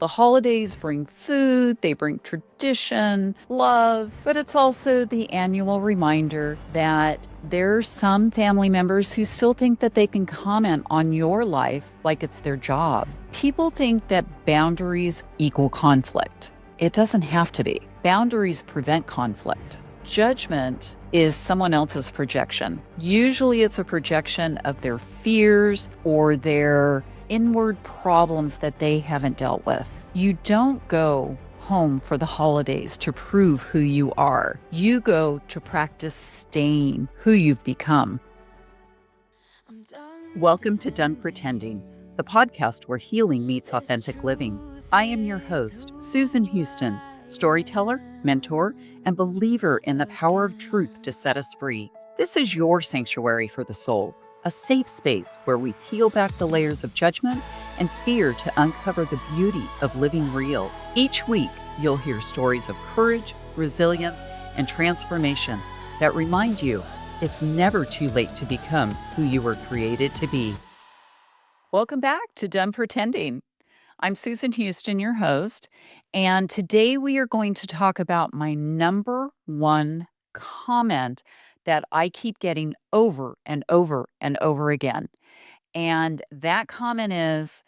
The holidays bring food, they bring tradition, love, but it's also the annual reminder that there's some family members who still think that they can comment on your life like it's their job. People think that boundaries equal conflict. It doesn't have to be. Boundaries prevent conflict. Judgment is someone else's projection. Usually it's a projection of their fears or their inward problems that they haven't dealt with. You don't go home for the holidays to prove who you are. You go to practice staying who you've become. Welcome to Done Pretending, the podcast where healing meets authentic living. I am your host, Susan Houston, storyteller, mentor, and believer in the power of truth to set us free. This is your sanctuary for the soul, a safe space where we peel back the layers of judgment and fear to uncover the beauty of living real. Each week, you'll hear stories of courage, resilience, and transformation that remind you it's never too late to become who you were created to be. Welcome back to Done Pretending. I'm Susan Houston, your host, and today we are going to talk about my number one comment that I keep getting over and over and over again. And that comment is,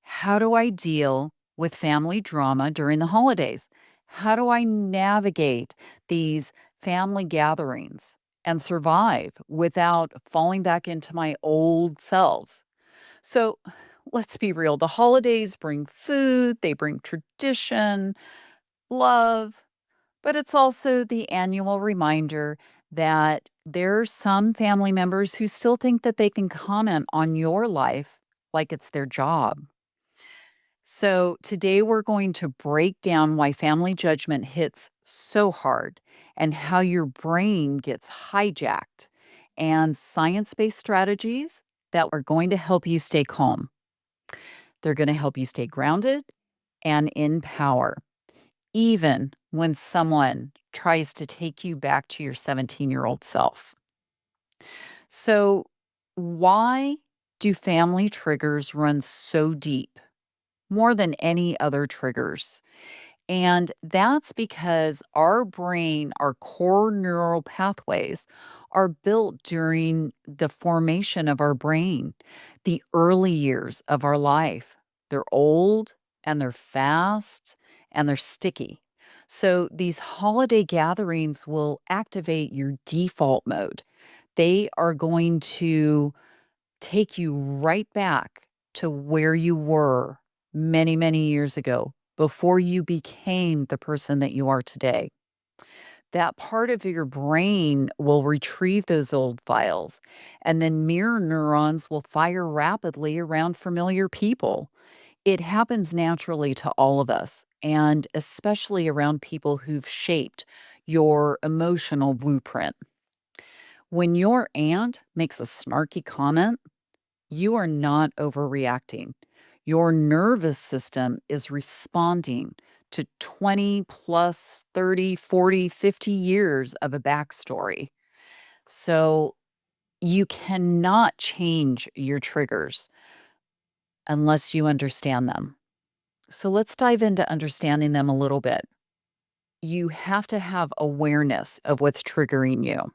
how do I deal with family drama during the holidays? How do I navigate these family gatherings and survive without falling back into my old selves? So let's be real. The holidays bring food, they bring tradition, love, but it's also the annual reminder that there are some family members who still think that they can comment on your life like it's their job. So, today we're going to break down why family judgment hits so hard and how your brain gets hijacked, and science based strategies that are going to help you stay calm. They're going to help you stay grounded and in power, even when someone tries to take you back to your 17-year-old self. So, why do family triggers run so deep, more than any other triggers? And that's because our brain, our core neural pathways, are built during the formation of our brain, the early years of our life. They're old and they're fast and they're sticky. So these holiday gatherings will activate your default mode. They are going to take you right back to where you were many, many years ago before you became the person that you are today. That part of your brain will retrieve those old files, and then mirror neurons will fire rapidly around familiar people. It happens naturally to all of us, and especially around people who've shaped your emotional blueprint. When your aunt makes a snarky comment, you are not overreacting. Your nervous system is responding to 20 plus 30, 40, 50 years of a backstory. So you cannot change your triggers unless you understand them. So let's dive into understanding them a little bit. You have to have awareness of what's triggering you.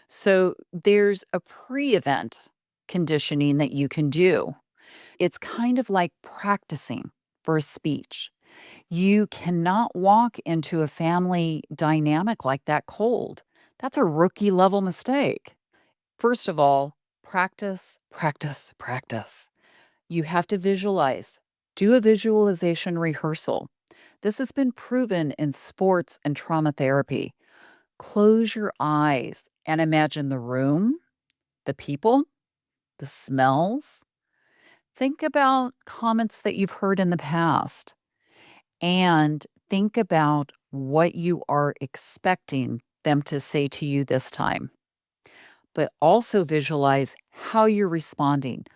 So there's a pre event conditioning that you can do. It's kind of like practicing for a speech. You cannot walk into a family dynamic like that cold. That's a rookie level mistake. First of all, practice, practice, practice. You have to visualize. Do a visualization rehearsal. This has been proven in sports and trauma therapy. Close your eyes and imagine the room, the people, the smells. Think about comments that you've heard in the past and think about what you are expecting them to say to you this time. But also visualize how you're responding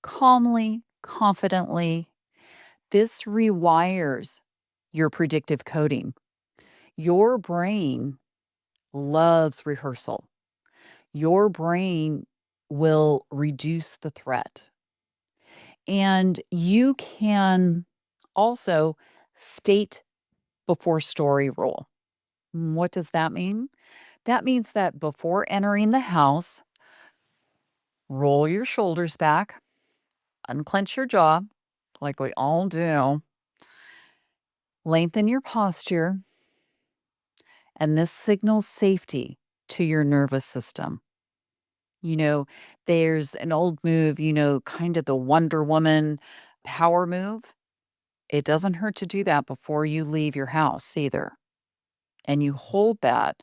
calmly, confidently. This rewires your predictive coding. Your brain loves rehearsal. Your brain will reduce the threat. And you can Also, state before story rule. What does that mean? That means that before entering the house, roll your shoulders back, unclench your jaw, like we all do, lengthen your posture, and this signals safety to your nervous system. You know, there's an old move, kind of the Wonder Woman power move. It doesn't hurt to do that before you leave your house either. And you hold that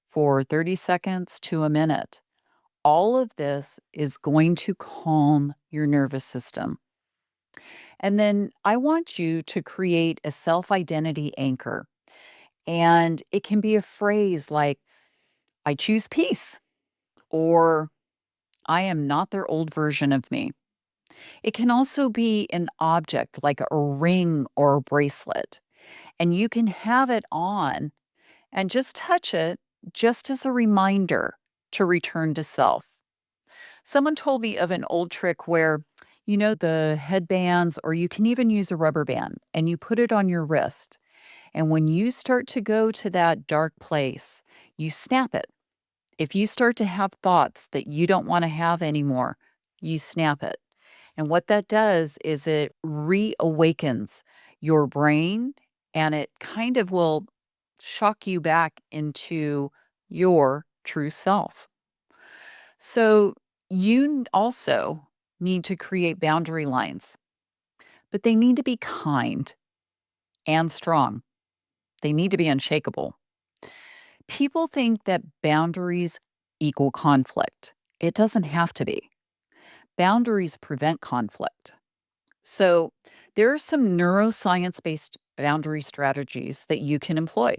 for 30 seconds to a minute. All of this is going to calm your nervous system. And then I want you to create a self identity anchor. And it can be a phrase like, I choose peace, or I am not their old version of me. It can also be an object like a ring or a bracelet, and you can have it on and just touch it just as a reminder to return to self. Someone told me of an old trick where, the headbands, or you can even use a rubber band and you put it on your wrist. And when you start to go to that dark place, you snap it. If you start to have thoughts that you don't want to have anymore, you snap it. And what that does is it reawakens your brain and it kind of will shock you back into your true self. So you also need to create boundary lines, but they need to be kind and strong. They need to be unshakable. People think that boundaries equal conflict. It doesn't have to be. Boundaries prevent conflict. So, there are some neuroscience based boundary strategies that you can employ.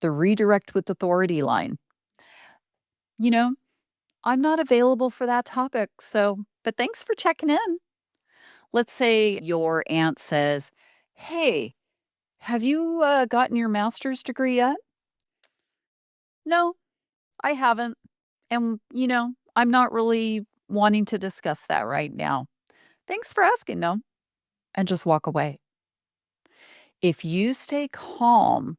The redirect with authority line. You know, I'm not available for that topic, but thanks for checking in. Let's say your aunt says, Hey, have you gotten your master's degree yet? No, I haven't. And, I'm not really wanting to discuss that right now. Thanks for asking, though. And just walk away. If you stay calm,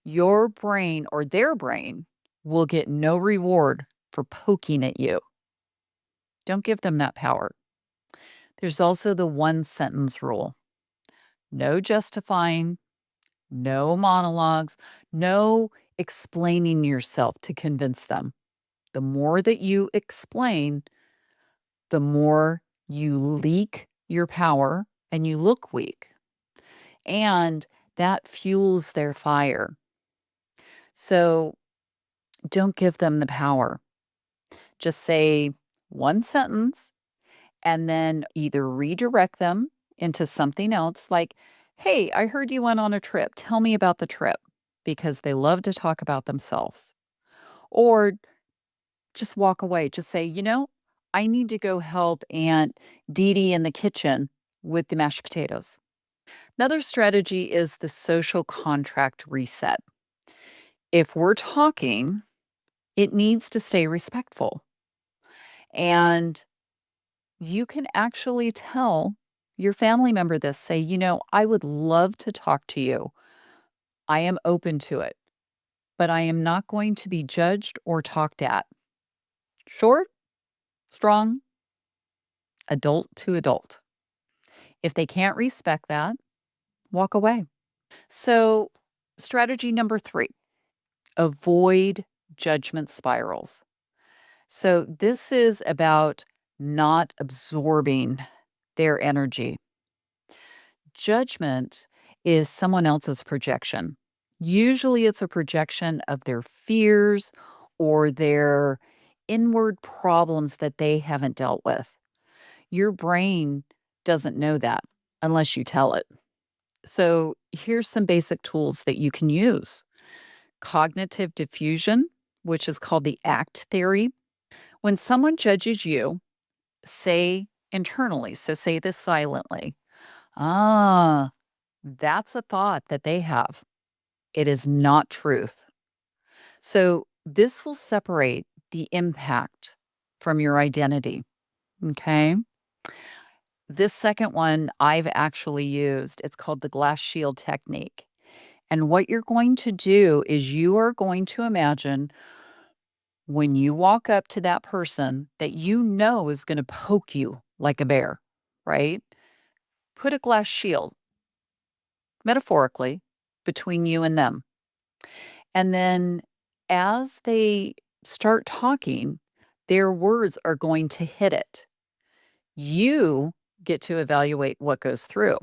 your brain or their brain will get no reward for poking at you. Don't give them that power. There's also the one sentence rule: no justifying, no monologues, no explaining yourself to convince them. The more that you explain, the more you leak your power and you look weak. And that fuels their fire. So don't give them the power. Just say one sentence and then either redirect them into something else like, Hey, I heard you went on a trip. Tell me about the trip, because they love to talk about themselves. Or just walk away. Just say, I need to go help Aunt Dee Dee in the kitchen with the mashed potatoes. Another strategy is the social contract reset. If we're talking, it needs to stay respectful. And you can actually tell your family member this. Say, I would love to talk to you. I am open to it, but I am not going to be judged or talked at. Short, strong, adult to adult. If they can't respect that, walk away. So, strategy number 3: avoid judgment spirals. So, this is about not absorbing their energy. Judgment is someone else's projection. Usually, it's a projection of their fears or their inward problems that they haven't dealt with. Your brain doesn't know that unless you tell it. So, here's some basic tools that you can use: cognitive diffusion, which is called the ACT theory. When someone judges you, say internally, so say this silently. Ah, that's a thought that they have. It is not truth. So this will separate the impact from your identity. Okay. This second one I've actually used. It's called the glass shield technique. And what you're going to do is you are going to imagine when you walk up to that person that you know is going to poke you like a bear, right? Put a glass shield, metaphorically, between you and them. And then as they start talking, their words are going to hit it. You get to evaluate what goes through.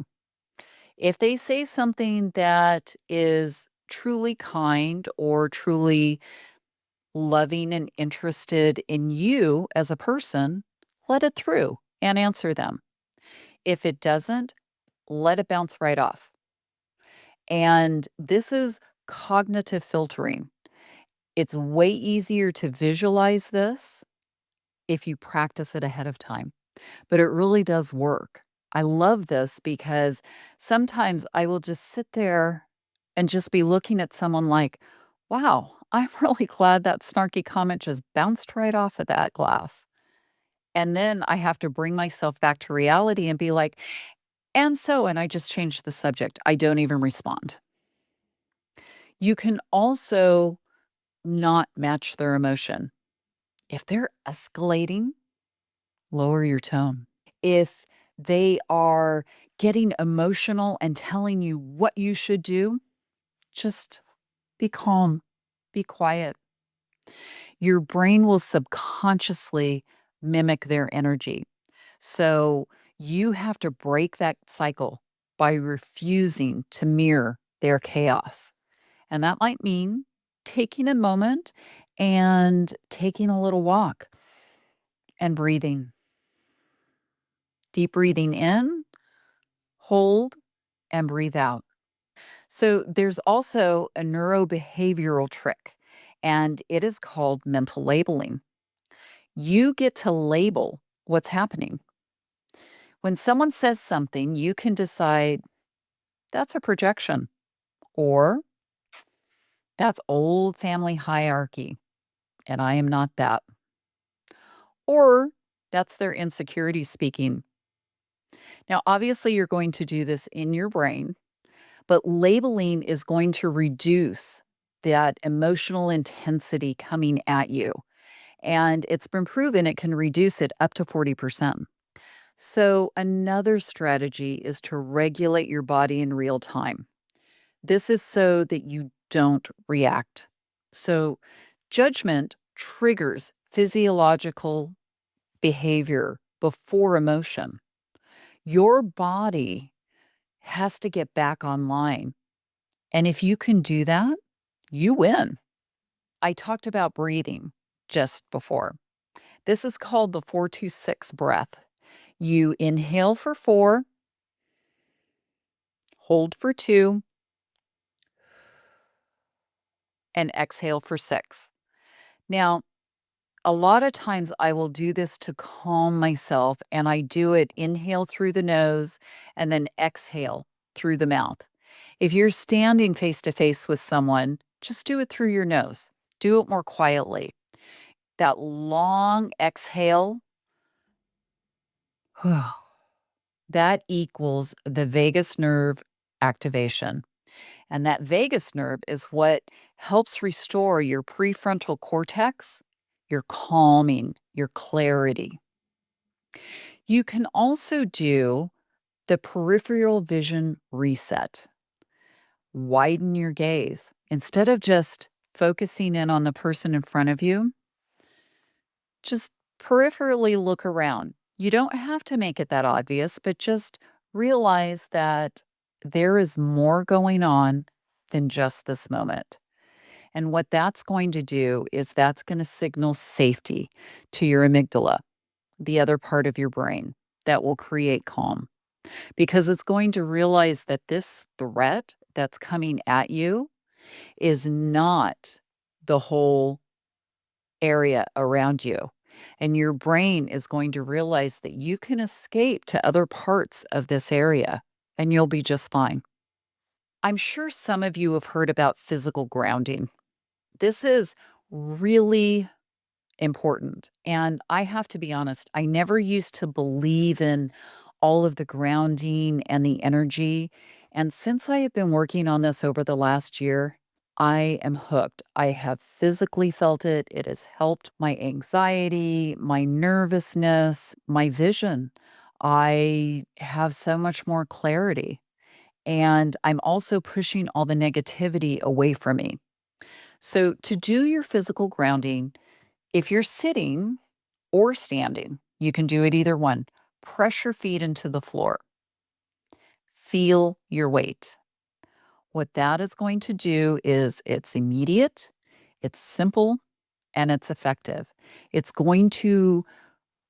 If they say something that is truly kind or truly loving and interested in you as a person, let it through and answer them. If it doesn't, let it bounce right off. And this is cognitive filtering. It's way easier to visualize this if you practice it ahead of time, but it really does work. I love this because sometimes I will just sit there and just be looking at someone like, wow, I'm really glad that snarky comment just bounced right off of that glass. And then I have to bring myself back to reality and be like, and I just changed the subject. I don't even respond. You can also not match their emotion. If they're escalating, lower your tone. If they are getting emotional and telling you what you should do, just be calm, be quiet. Your brain will subconsciously mimic their energy. So you have to break that cycle by refusing to mirror their chaos. And that might mean taking a moment and taking a little walk and breathing. Deep breathing in, hold, and breathe out. So there's also a neurobehavioral trick, and it is called mental labeling. You get to label what's happening. When someone says something, you can decide that's a projection or that's old family hierarchy, and I am not that. Or that's their insecurity speaking. Now, obviously, you're going to do this in your brain, but labeling is going to reduce that emotional intensity coming at you. And it's been proven it can reduce it up to 40%. So, another strategy is to regulate your body in real time. This is so that you don't react. So, judgment triggers physiological behavior before emotion. Your body has to get back online. And if you can do that, you win. I talked about breathing just before. This is called the 4-2-6 breath. You inhale for 4, hold for 2, and exhale for 6. Now, a lot of times I will do this to calm myself, and I do it inhale through the nose and then exhale through the mouth. If you're standing face to face with someone, just do it through your nose. Do it more quietly. That long exhale, that equals the vagus nerve activation. And that vagus nerve is what helps restore your prefrontal cortex, your calming, your clarity. You can also do the peripheral vision reset. Widen your gaze. Instead of just focusing in on the person in front of you, just peripherally look around. You don't have to make it that obvious, but just realize that there is more going on than just this moment. And what that's going to do is that's going to signal safety to your amygdala, the other part of your brain that will create calm, because it's going to realize that this threat that's coming at you is not the whole area around you. And your brain is going to realize that you can escape to other parts of this area and you'll be just fine. I'm sure some of you have heard about physical grounding. This is really important. And I have to be honest, I never used to believe in all of the grounding and the energy. And since I have been working on this over the last year, I am hooked. I have physically felt it. It has helped my anxiety, my nervousness, my vision. I have so much more clarity. And I'm also pushing all the negativity away from me. So, to do your physical grounding, if you're sitting or standing, you can do it either one. Press your feet into the floor. Feel your weight. What that is going to do is it's immediate, it's simple, and it's effective. It's going to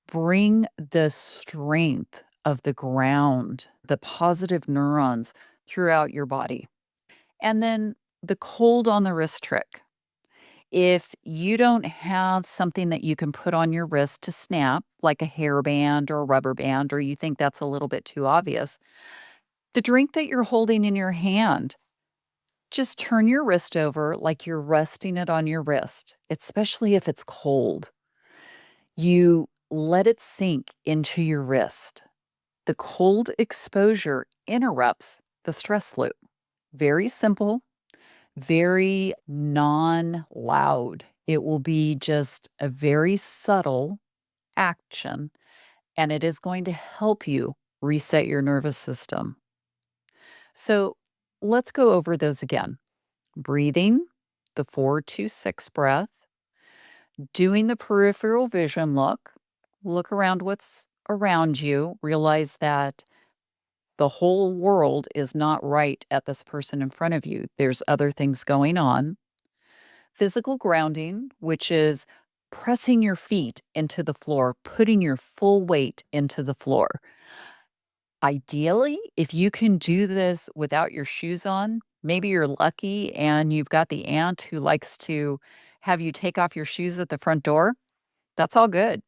bring the strength of the ground, the positive neurons throughout your body. And then the cold on the wrist trick. If you don't have something that you can put on your wrist to snap, like a hairband or a rubber band, or you think that's a little bit too obvious, the drink that you're holding in your hand, just turn your wrist over like you're resting it on your wrist, especially if it's cold. You let it sink into your wrist. The cold exposure interrupts the stress loop. Very simple, very non loud. It will be just a very subtle action, and it is going to help you reset your nervous system. So let's go over those again. Breathing, the 4-2-6 breath, doing the peripheral vision look around what's around you, realize that the whole world is not right at this person in front of you. There's other things going on. Physical grounding, which is pressing your feet into the floor, putting your full weight into the floor. Ideally, if you can do this without your shoes on, maybe you're lucky and you've got the aunt who likes to have you take off your shoes at the front door. That's all good.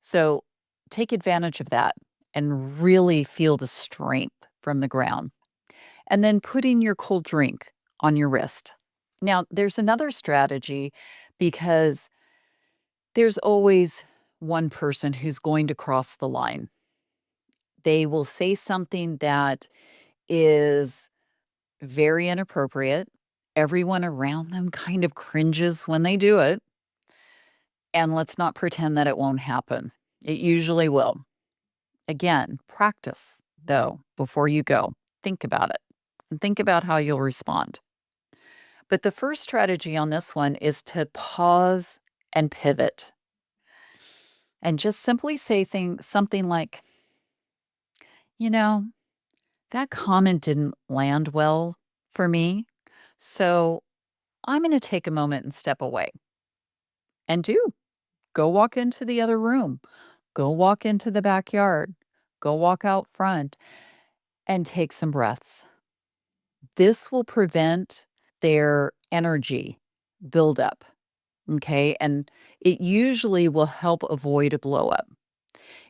So take advantage of that and really feel the strength from the ground. And then putting your cold drink on your wrist. Now, there's another strategy because there's always one person who's going to cross the line. They will say something that is very inappropriate. Everyone around them kind of cringes when they do it. And let's not pretend that it won't happen. It usually will. Again, practice, though, before you go. Think about it and think about how you'll respond. But the first strategy on this one is to pause and pivot and just simply say something like, you know, that comment didn't land well for me. So I'm going to take a moment and step away. And go walk into the other room, go walk into the backyard, go walk out front and take some breaths. This will prevent their energy buildup. Okay. And it usually will help avoid a blow up.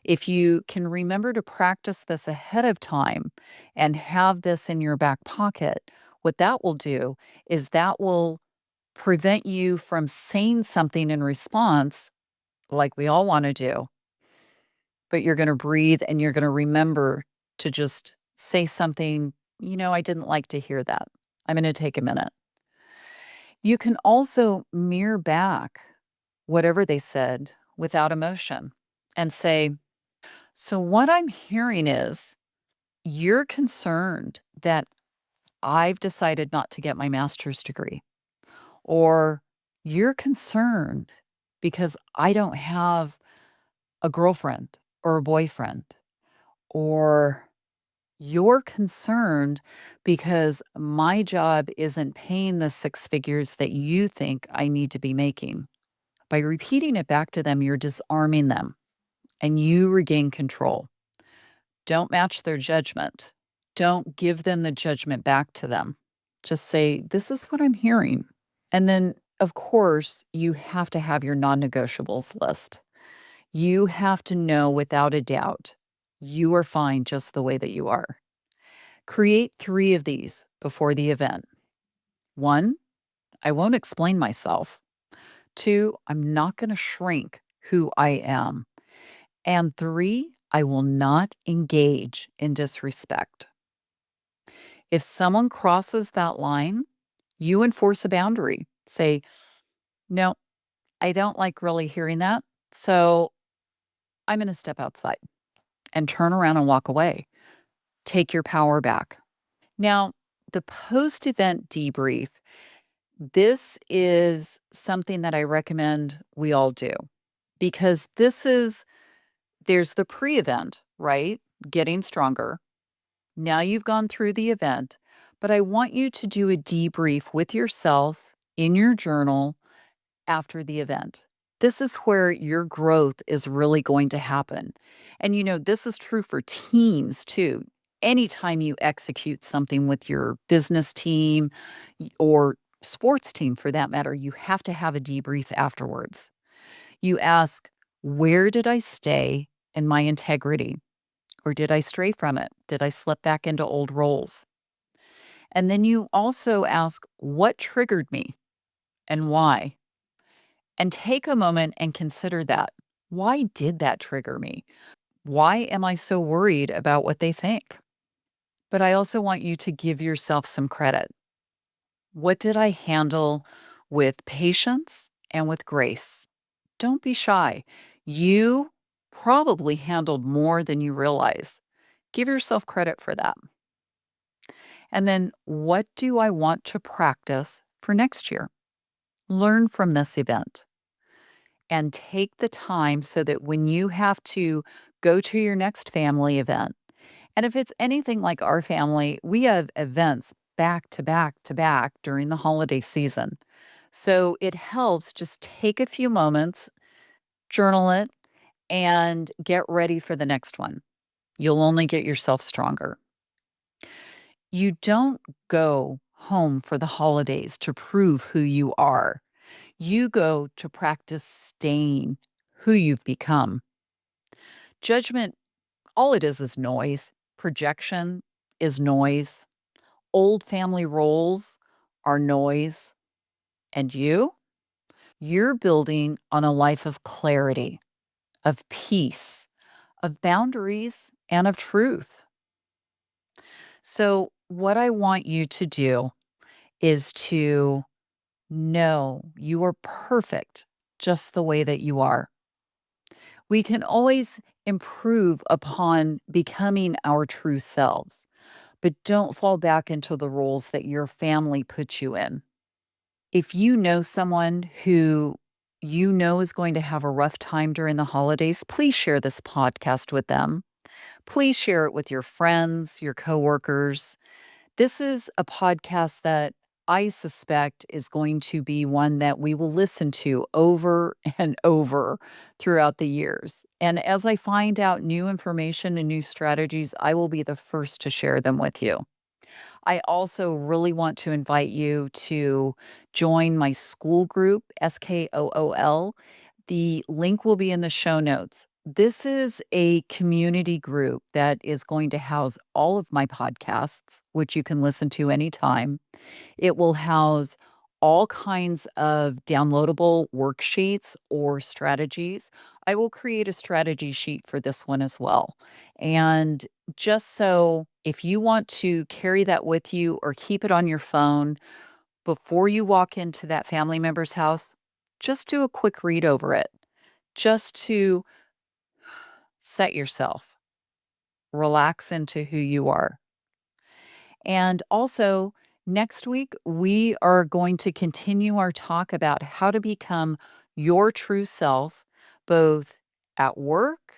If you can remember to practice this ahead of time and have this in your back pocket, what that will do is that will prevent you from saying something in response, like we all want to do, but you're going to breathe and you're going to remember to just say something, I didn't like to hear that. I'm going to take a minute. You can also mirror back whatever they said without emotion and say, so, what I'm hearing is you're concerned that I've decided not to get my master's degree, or you're concerned because I don't have a girlfriend or a boyfriend, or you're concerned because my job isn't paying the six figures that you think I need to be making. By repeating it back to them, you're disarming them and you regain control. Don't match their judgment. Don't give them the judgment back to them. Just say, this is what I'm hearing. And then, of course, you have to have your non negotiables list. You have to know without a doubt you are fine just the way that you are. Create 3 of these before the event. 1, I won't explain myself. 2, I'm not going to shrink who I am. And 3, I will not engage in disrespect. If someone crosses that line, you enforce a boundary. Say, no, I don't like really hearing that. So I'm going to step outside and turn around and walk away. Take your power back. Now, the post event debrief, this is something that I recommend we all do because there's the pre event, right? Getting stronger. Now you've gone through the event, but I want you to do a debrief with yourself in your journal after the event. This is where your growth is really going to happen. And this is true for teams too. Anytime you execute something with your business team or sports team for that matter, you have to have a debrief afterwards. You ask, where did I stay in my integrity? Or did I stray from it? Did I slip back into old roles? And then you also ask, what triggered me and why? And take a moment and consider that. Why did that trigger me? Why am I so worried about what they think? But I also want you to give yourself some credit. What did I handle with patience and with grace? Don't be shy. You probably handled more than you realize. Give yourself credit for that. And then, what do I want to practice for next year? Learn from this event and take the time so that when you have to go to your next family event, and if it's anything like our family, we have events back to back to back during the holiday season. So it helps just take a few moments, journal it, and get ready for the next one. You'll only get yourself stronger. You don't go home for the holidays to prove who you are. You go to practice staying who you've become. Judgment, all it is noise. Projection is noise. Old family roles are noise. And you're building on a life of clarity, of peace, of boundaries, and of truth. So, what I want you to do is to know you are perfect just the way that you are. We can always improve upon becoming our true selves, but don't fall back into the roles that your family puts you in. If you know someone who you know is going to have a rough time during the holidays, please share this podcast with them. Please share it with your friends, your coworkers. This is a podcast that I suspect is going to be one that we will listen to over and over throughout the years. And as I find out new information and new strategies, I will be the first to share them with you. I also really want to invite you to join my school group, SKOOL. The link will be in the show notes. This is a community group that is going to house all of my podcasts, which you can listen to anytime. It will house all kinds of downloadable worksheets or strategies. I will create a strategy sheet for this one as well. And just so if you want to carry that with you or keep it on your phone before you walk into that family member's house, just do a quick read over it, just to set yourself, relax into who you are. And also, next week, we are going to continue our talk about how to become your true self, both at work,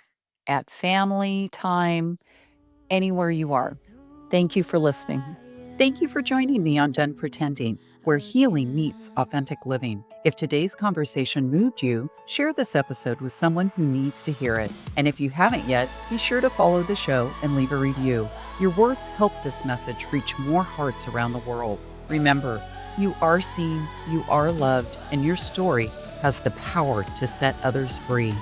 at family time, anywhere you are. Thank you for listening. Thank you for joining me on Done Pretending, where healing meets authentic living. If today's conversation moved you, share this episode with someone who needs to hear it. And if you haven't yet, be sure to follow the show and leave a review. Your words help this message reach more hearts around the world. Remember, you are seen, you are loved, and your story has the power to set others free.